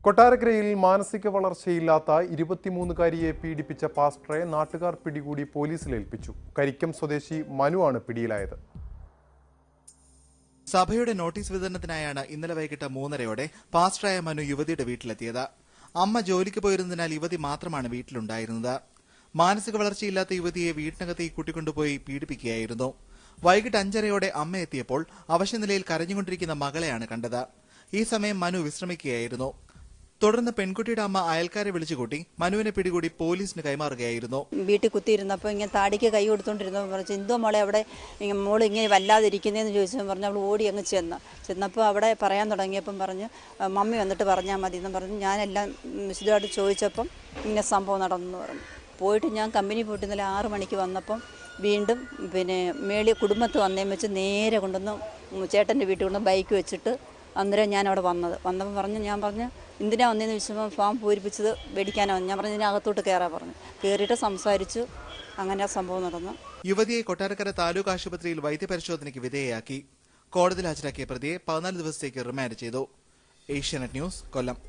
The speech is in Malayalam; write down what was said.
കൊട്ടാരക്കരയിൽ മാനസിക വളർച്ചയില്ലാത്ത 23-കാരിയെ പീഡിപ്പിച്ച പാസ്റ്ററെ നാട്ടുകാർ പിടികൂടി പോലീസിൽ ഏൽപ്പിച്ചു. കരിക്കം സ്വദേശി മനുവാണ് പിടിയിലായത്. സഭയുടെ നോട്ടീസ് വിതരണത്തിനായാണ് ഇന്നലെ വൈകിട്ട് 3:30-ഓടെ പാസ്റ്ററായ മനു യുവതിയുടെ വീട്ടിലെത്തിയത്. അമ്മ ജോലിക്ക് പോയിരുന്നതിനാൽ യുവതി മാത്രമാണ് വീട്ടിലുണ്ടായിരുന്നത്. മാനസിക വളർച്ചയില്ലാത്ത യുവതിയെ വീട്ടിനകത്തേക്ക് കൂട്ടിക്കൊണ്ടുപോയി പീഡിപ്പിക്കുകയായിരുന്നു. വൈകിട്ട് 5:30-ഓടെ അമ്മ എത്തിയപ്പോൾ അവശനിലയിൽ കരഞ്ഞുകൊണ്ടിരിക്കുന്ന മകളെയാണ് കണ്ടത്. ഈ സമയം മനു വിശ്രമിക്കുകയായിരുന്നു. തുടർന്ന് പെൺകുട്ടിയുടെ അമ്മ അയൽക്കാരെ വിളിച്ചുകൂട്ടി മനുവിനെ പിടികൂടി പോലീസിന് കൈമാറുകയായിരുന്നു. വീട്ടിൽ കുത്തിയിരുന്നപ്പോൾ ഇങ്ങനെ താടിക്ക് കൈ കൊടുത്തോണ്ടിരുന്നപ്പോൾ പറഞ്ഞു, എന്തോ മോളെ അവിടെ മോള് ഇങ്ങനെ വല്ലാതിരിക്കുന്നതെന്ന് ചോദിച്ചപ്പോൾ പറഞ്ഞു. അവൾ ഓടി അങ്ങ് ചെന്നപ്പോൾ അവിടെ പറയാൻ തുടങ്ങിയപ്പം പറഞ്ഞു, മമ്മി വന്നിട്ട് പറഞ്ഞാൽ മതി എന്ന് പറഞ്ഞു. ഞാനെല്ലാം വിശദമായിട്ട് ചോദിച്ചപ്പം ഇങ്ങനെ സംഭവം നടന്നു പറഞ്ഞു. പോയിട്ട് ഞാൻ കമ്പനി പോയിട്ട് ഇന്നലെ 6 മണിക്ക് വന്നപ്പം വീണ്ടും മേളി കുടുംബത്ത് വന്നേം വെച്ച് നേരെ കൊണ്ടുവന്ന് ചേട്ടൻ്റെ വീട്ടിൽ കൊണ്ട് ബൈക്ക് വെച്ചിട്ട് അന്നേരം ഞാൻ അവിടെ വന്നപ്പോൾ ഞാൻ പറഞ്ഞു എന്തിനാ വന്നതെന്ന് ചോദിച്ചപ്പോൾ ഫാം പൂരിപ്പിച്ചത് മേടിക്കാനോ. ഞാൻ പറഞ്ഞു ഇതിനകത്തോട്ട് കയറാൻ പറഞ്ഞു. കയറിയിട്ട് സംസാരിച്ചു. അങ്ങനെ ആ സംഭവം നടന്നു. യുവതിയെ കൊട്ടാരക്കര താലൂക്ക് ആശുപത്രിയിൽ വൈദ്യപരിശോധനയ്ക്ക് വിധേയയാക്കി. കോടതിയിൽ ഹാജരാക്കിയ പ്രതിയെ 14 ദിവസത്തേക്ക് റിമാൻഡ് ചെയ്തു. ഏഷ്യാനെറ്റ് ന്യൂസ്, കൊല്ലം.